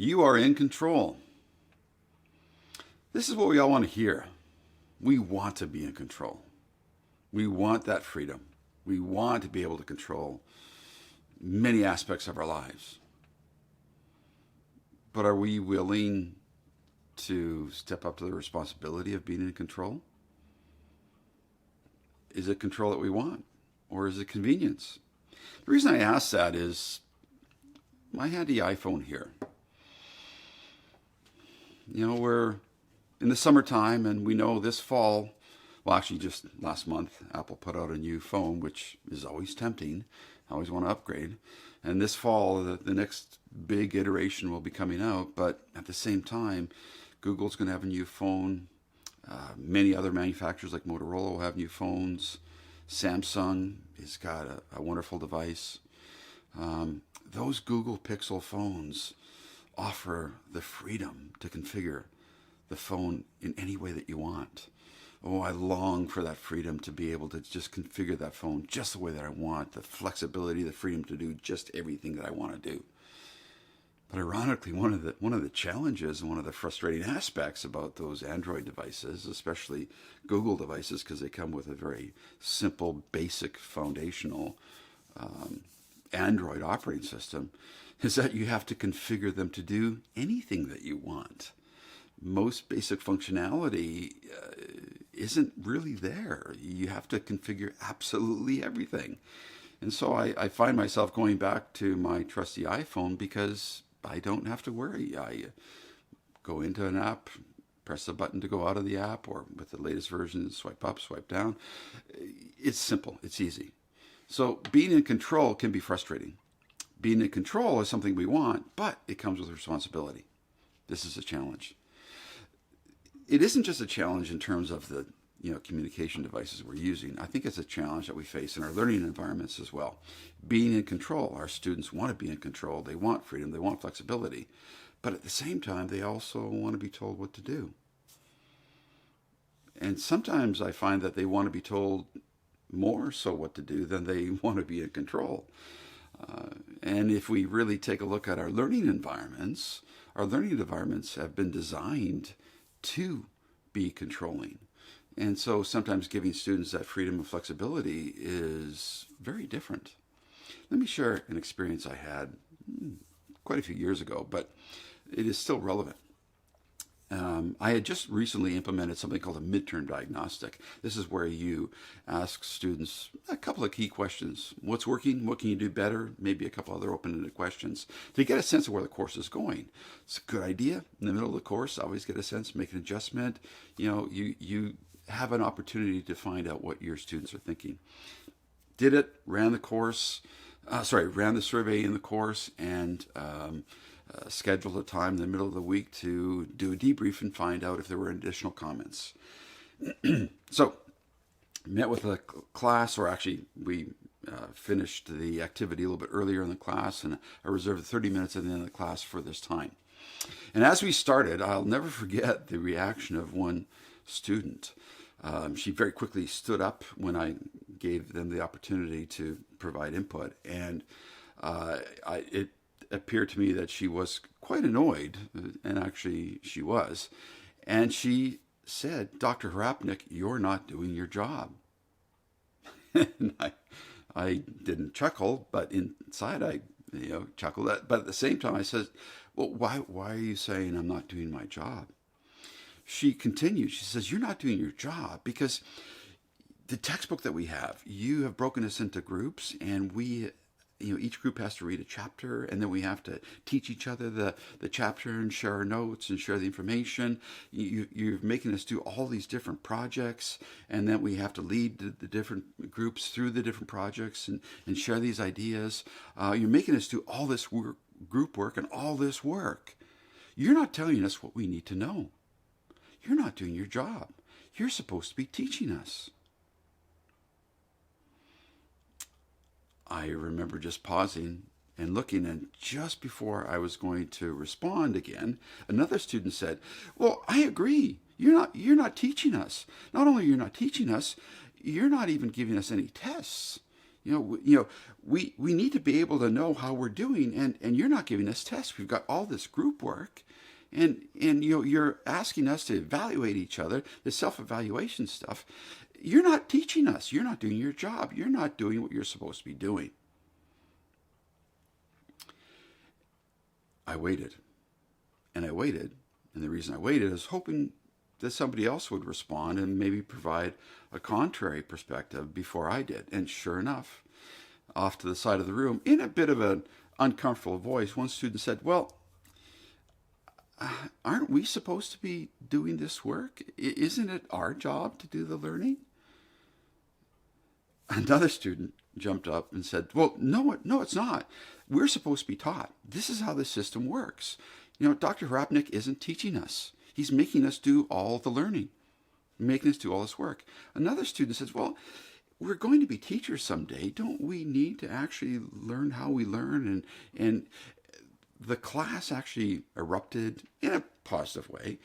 You are in control. This is what we all want to hear. We want to be in control. We want that freedom. We want to be able to control many aspects of our lives. But are we willing to step up to the responsibility of being in control? Is it control that we want, or is it convenience? The reason I ask that is my handy iPhone here. You know, we're in the summertime, and we know this fall, well, actually just last month, Apple put out a new phone, which is always tempting. I always want to upgrade. And this fall, the next big iteration will be coming out. But at the same time, Google's going to have a new phone. Many other manufacturers like Motorola will have new phones. Samsung has got a wonderful device. Those Google Pixel phones offer the freedom to configure the phone in any way that you want. Oh, I long for that freedom to be able to just configure that phone just the way that I want, the flexibility, the freedom to do just everything that I want to do. But ironically, one of the challenges and one of the frustrating aspects about those Android devices, especially Google devices, because they come with a very simple, basic, foundational Android operating system, is that you have to configure them to do anything that you want. Most basic functionality isn't really there. You have to configure absolutely everything. And so I find myself going back to my trusty iPhone because I don't have to worry. I go into an app, press the button to go out of the app, or with the latest version, swipe up, swipe down. It's simple. It's easy. So being in control can be frustrating. Being in control is something we want, but it comes with responsibility. This is a challenge. It isn't just a challenge in terms of the communication devices we're using. I think it's a challenge that we face in our learning environments as well. Being in control. Our students want to be in control. They want freedom. They want flexibility. But at the same time, they also want to be told what to do. And sometimes I find that they want to be told more so what to do than they want to be in control. And if we really take a look at our learning environments have been designed to be controlling. And so sometimes giving students that freedom and flexibility is very different. Let me share an experience I had quite a few years ago, but it is still relevant. I had just recently implemented something called a midterm diagnostic. This is where you ask students a couple of key questions. What's working? What can you do better? Maybe a couple other open-ended questions to get a sense of where the course is going. It's a good idea. In the middle of the course, always get a sense, make an adjustment. You have an opportunity to find out what your students are thinking. Did it, ran the survey in the course, and scheduled a time in the middle of the week to do a debrief and find out if there were additional comments. So, met with the class, or actually we finished the activity a little bit earlier in the class, and I reserved 30 minutes at the end of the class for this time. And as we started, I'll never forget the reaction of one student. She very quickly stood up when I gave them the opportunity to provide input, and it appeared to me that she was quite annoyed, and actually she was. And she said, "Dr. Harapnik, you're not doing your job." And I didn't chuckle, but inside I chuckled. But at the same time I said, "Well, why are you saying I'm not doing my job?" She continued. She says, "You're not doing your job because the textbook that we have, you have broken us into groups, and we, each group has to read a chapter, and then we have to teach each other the chapter and share our notes and share the information. You're making us do all these different projects, and then we have to lead the different groups through the different projects and share these ideas. You're making us do all this group work and all this work. You're not telling us what we need to know. You're not doing your job. You're supposed to be teaching us." I remember just pausing and looking, and just before I was going to respond again, another student said, "Well, I agree. You're not teaching us. Not only you're not teaching us, you're not even giving us any tests. We need to be able to know how we're doing, and you're not giving us tests. We've got all this group work, and you're asking us to evaluate each other, the self-evaluation stuff. You're not teaching us. You're not doing your job. You're not doing what you're supposed to be doing. I waited, and I waited, and the reason I waited is hoping that somebody else would respond and maybe provide a contrary perspective before I did. And sure enough, off to the side of the room, in a bit of an uncomfortable voice, one student said, well, aren't we supposed to be doing this work? Isn't it our job to do the learning? Another student jumped up and said, well, no, it's not. We're supposed to be taught. This is how the system works. Dr. Hrapnik isn't teaching us. He's making us do all the learning, making us do all this work. Another student says, well, we're going to be teachers someday. Don't we need to actually learn how we learn? And the class actually erupted in a positive way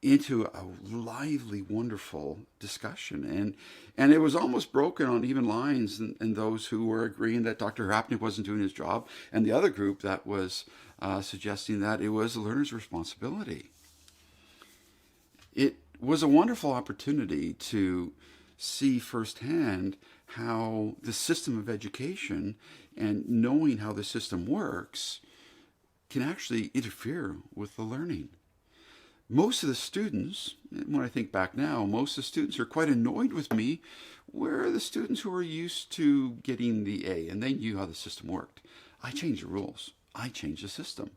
into a lively, wonderful discussion. And it was almost broken on even lines in those who were agreeing that Dr. Hrapnik wasn't doing his job, and the other group that was suggesting that it was the learner's responsibility. It was a wonderful opportunity to see firsthand how the system of education and knowing how the system works can actually interfere with the learning. Most of the students, when I think back now, most of the students are quite annoyed with me, where the students who were used to getting the A and they knew how the system worked. I changed the rules. I changed the system.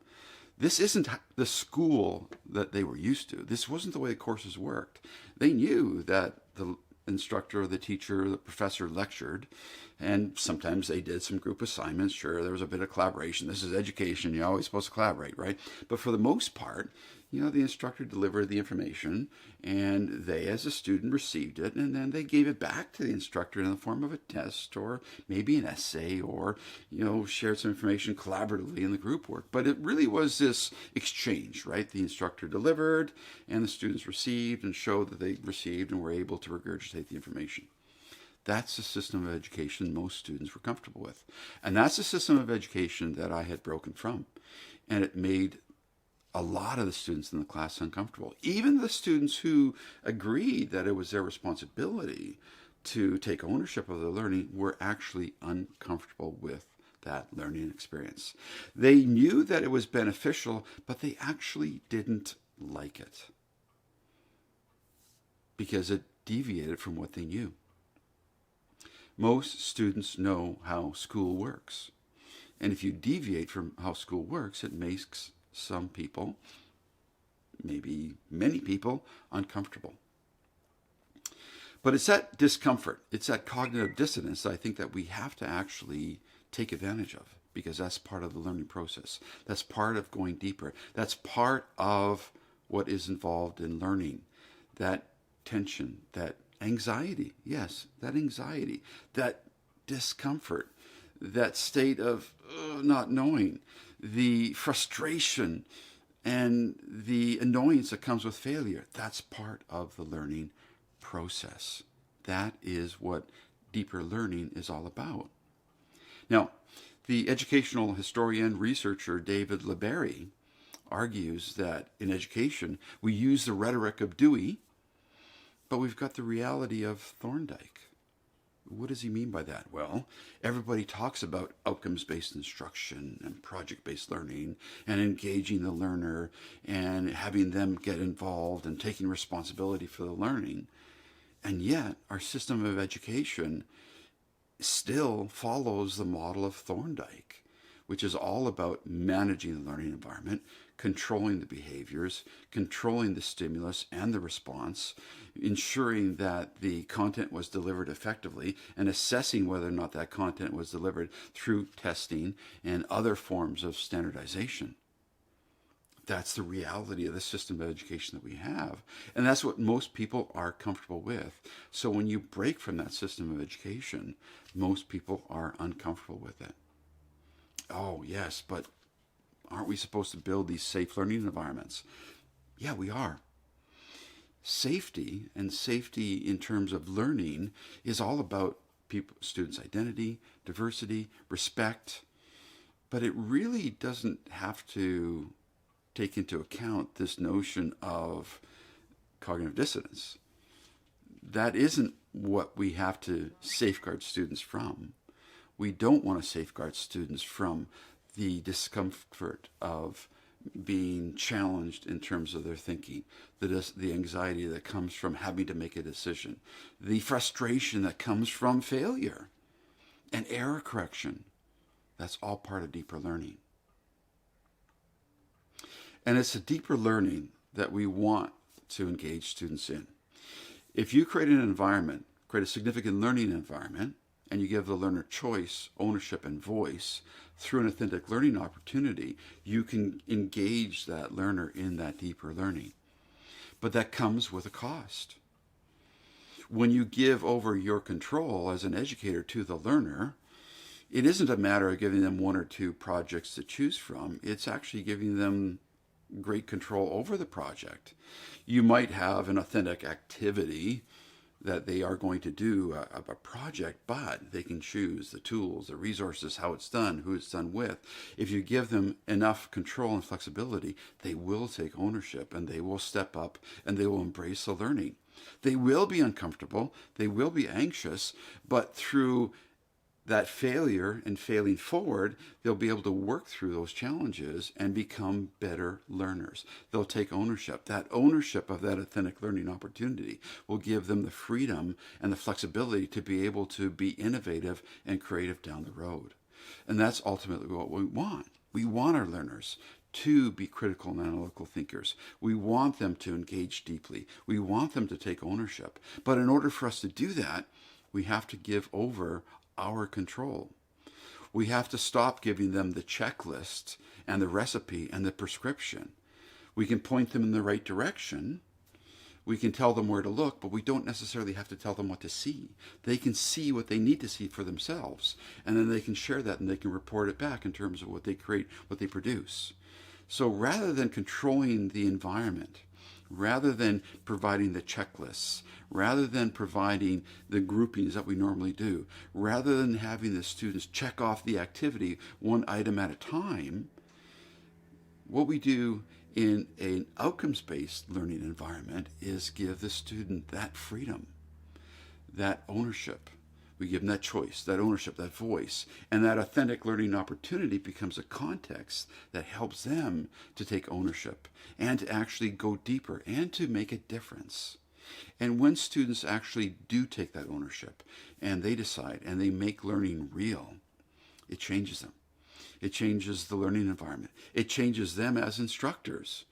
This isn't the school that they were used to. This wasn't the way the courses worked. They knew that the instructor, the teacher, the professor lectured, and sometimes they did some group assignments. Sure, there was a bit of collaboration. This is education. You're always supposed to collaborate, right? But for the most part, the instructor delivered the information, and they, as a student, received it, and then they gave it back to the instructor in the form of a test or maybe an essay or, shared some information collaboratively in the group work. But it really was this exchange, right? The instructor delivered, and the students received and showed that they received and were able to regurgitate the information. That's the system of education most students were comfortable with. And that's the system of education that I had broken from. And it made a lot of the students in the class uncomfortable. Even the students who agreed that it was their responsibility to take ownership of their learning were actually uncomfortable with that learning experience. They knew that it was beneficial, but they actually didn't like it because it deviated from what they knew. Most students know how school works. And if you deviate from how school works, it makes some people, maybe many people, uncomfortable. But it's that discomfort, it's that cognitive dissonance that I think that we have to actually take advantage of, because that's part of the learning process. That's part of going deeper. That's part of what is involved in learning. That tension, that anxiety, yes, that anxiety, that discomfort, that state of not knowing, the frustration and the annoyance that comes with failure. That's part of the learning process. That is what deeper learning is all about. Now, the educational historian, researcher David LeBary argues that in education, we use the rhetoric of Dewey, but we've got the reality of Thorndike. What does he mean by that? Well, everybody talks about outcomes-based instruction and project-based learning and engaging the learner and having them get involved and taking responsibility for the learning. And yet, our system of education still follows the model of Thorndike, which is all about managing the learning environment, controlling the behaviors, controlling the stimulus and the response, ensuring that the content was delivered effectively, and assessing whether or not that content was delivered through testing and other forms of standardization. That's the reality of the system of education that we have. And that's what most people are comfortable with. So when you break from that system of education, most people are uncomfortable with it. Oh, yes, but aren't we supposed to build these safe learning environments? Yeah, we are. Safety, and safety in terms of learning, is all about students' identity, diversity, respect, but it really doesn't have to take into account this notion of cognitive dissonance. That isn't what we have to safeguard students from. We don't want to safeguard students from the discomfort of being challenged in terms of their thinking, the anxiety that comes from having to make a decision, the frustration that comes from failure, and error correction. That's all part of deeper learning. And it's a deeper learning that we want to engage students in. If you create an environment, create a significant learning environment, and you give the learner choice, ownership, and voice through an authentic learning opportunity, you can engage that learner in that deeper learning. But that comes with a cost. When you give over your control as an educator to the learner, it isn't a matter of giving them one or two projects to choose from. It's actually giving them great control over the project. You might have an authentic activity that they are going to do a project, but they can choose the tools, the resources, how it's done, who it's done with. If you give them enough control and flexibility, they will take ownership and they will step up and they will embrace the learning. They will be uncomfortable, they will be anxious, but through that failure and failing forward, they'll be able to work through those challenges and become better learners. They'll take ownership. That ownership of that authentic learning opportunity will give them the freedom and the flexibility to be able to be innovative and creative down the road. And that's ultimately what we want. We want our learners to be critical and analytical thinkers. We want them to engage deeply. We want them to take ownership. But in order for us to do that, we have to give over our control. We have to stop giving them the checklist and the recipe and the prescription. We can point them in the right direction. We can tell them where to look, but we don't necessarily have to tell them what to see. They can see what they need to see for themselves, and then they can share that and they can report it back in terms of what they create, what they produce. So rather than controlling the environment, rather than providing the checklists, rather than providing the groupings that we normally do, rather than having the students check off the activity one item at a time, what we do in an outcomes-based learning environment is give the student that freedom, that ownership. We give them that choice, that ownership, that voice, and that authentic learning opportunity becomes a context that helps them to take ownership and to actually go deeper and to make a difference. And when students actually do take that ownership and they decide and they make learning real, it changes them. It changes the learning environment. It changes them as instructors.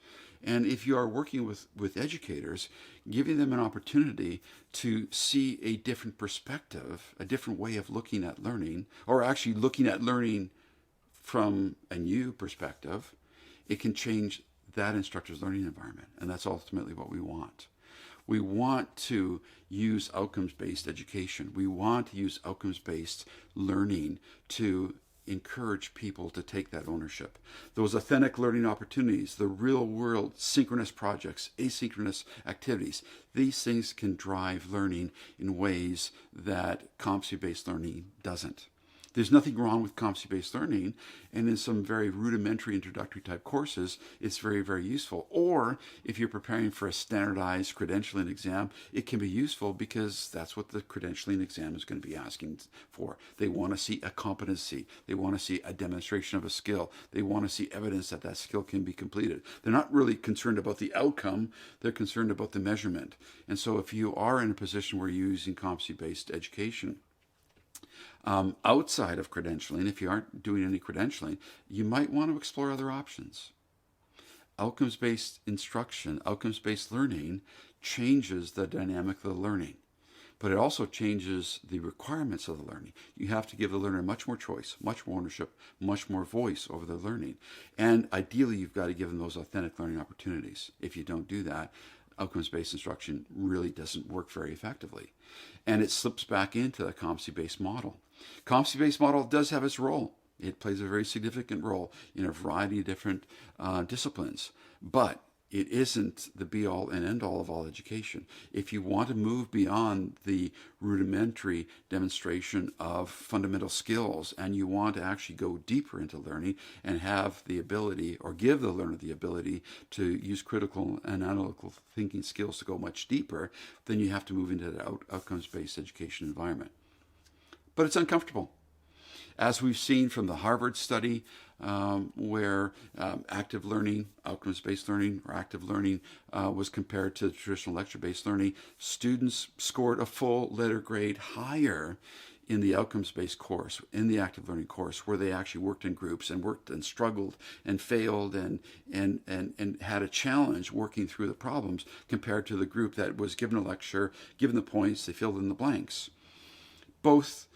And if you are working with educators, giving them an opportunity to see a different perspective, a different way of looking at learning, or actually looking at learning from a new perspective, it can change that instructor's learning environment. And that's ultimately what we want. We want to use outcomes-based education. We want to use outcomes-based learning to encourage people to take that ownership. Those authentic learning opportunities, the real world synchronous projects, asynchronous activities, these things can drive learning in ways that competency-based learning doesn't. There's nothing wrong with competency-based learning, and in some very rudimentary introductory type courses, it's very, very useful. Or if you're preparing for a standardized credentialing exam, it can be useful because that's what the credentialing exam is going to be asking for. They want to see a competency. They want to see a demonstration of a skill. They want to see evidence that that skill can be completed. They're not really concerned about the outcome. They're concerned about the measurement. And so if you are in a position where you're using competency-based education, outside of credentialing, if you aren't doing any credentialing, you might want to explore other options. Outcomes-based instruction, outcomes-based learning changes the dynamic of the learning, but it also changes the requirements of the learning. You have to give the learner much more choice, much more ownership, much more voice over the learning. And ideally, you've got to give them those authentic learning opportunities. If you don't do that, outcomes-based instruction really doesn't work very effectively. And it slips back into the competency-based model. Competency-based model does have its role. It plays a very significant role in a variety of different disciplines. But it isn't the be-all and end-all of all education. If you want to move beyond the rudimentary demonstration of fundamental skills and you want to actually go deeper into learning and have the ability, or give the learner the ability, to use critical and analytical thinking skills to go much deeper, then you have to move into the outcomes-based education environment. But it's uncomfortable. As we've seen from the Harvard study, where active learning, outcomes-based learning, or active learning was compared to traditional lecture-based learning, students scored a full letter grade higher in the outcomes-based course, in the active learning course, where they actually worked in groups and worked and struggled and failed and had a challenge working through the problems, compared to the group that was given a lecture, given the points, they filled in the blanks. Both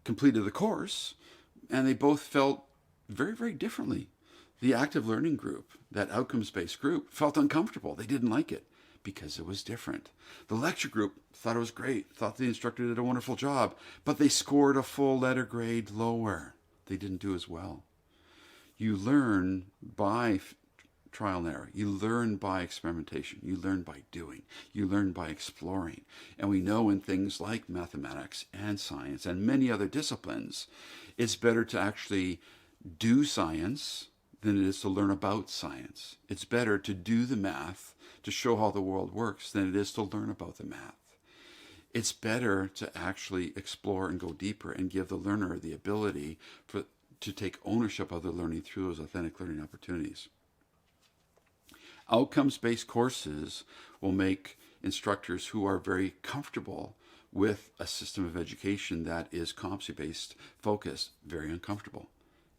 completed the course, and they both felt very, very differently. The active learning group, that outcomes-based group, felt uncomfortable. They didn't like it because it was different. The lecture group thought it was great, thought the instructor did a wonderful job, but they scored a full letter grade lower. They didn't do as well. You learn by trial and error. You learn by experimentation. You learn by doing. You learn by exploring. And we know in things like mathematics and science and many other disciplines, it's better to actually do science than it is to learn about science. It's better to do the math to show how the world works than it is to learn about the math. It's better to actually explore and go deeper and give the learner the ability to take ownership of their learning through those authentic learning opportunities. Outcomes-based courses will make instructors who are very comfortable with a system of education that is competency-based focused very uncomfortable.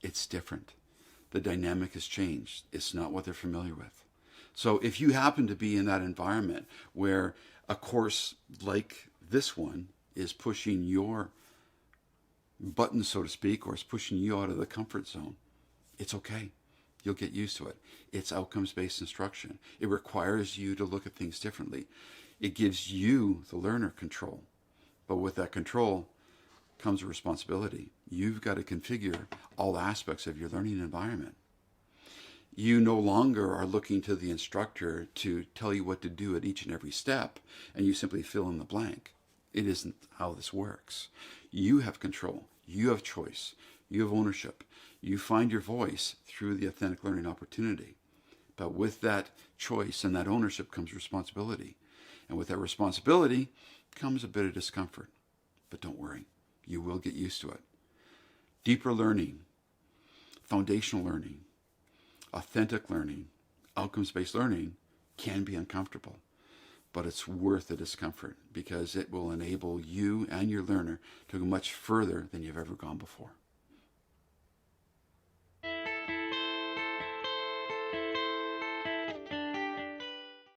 It's different. The dynamic has changed. It's not what they're familiar with. So if you happen to be in that environment where a course like this one is pushing your button, so to speak, or is pushing you out of the comfort zone, it's okay. You'll get used to it. It's outcomes-based instruction. It requires you to look at things differently. It gives you, the learner, control. But with that control comes a responsibility. You've got to configure all aspects of your learning environment. You no longer are looking to the instructor to tell you what to do at each and every step, and you simply fill in the blank. It isn't how this works. You have control. You have choice. You have ownership. You find your voice through the authentic learning opportunity. But with that choice and that ownership comes responsibility. And with that responsibility comes a bit of discomfort. But don't worry, you will get used to it. Deeper learning, foundational learning, authentic learning, outcomes-based learning can be uncomfortable. But it's worth the discomfort because it will enable you and your learner to go much further than you've ever gone before.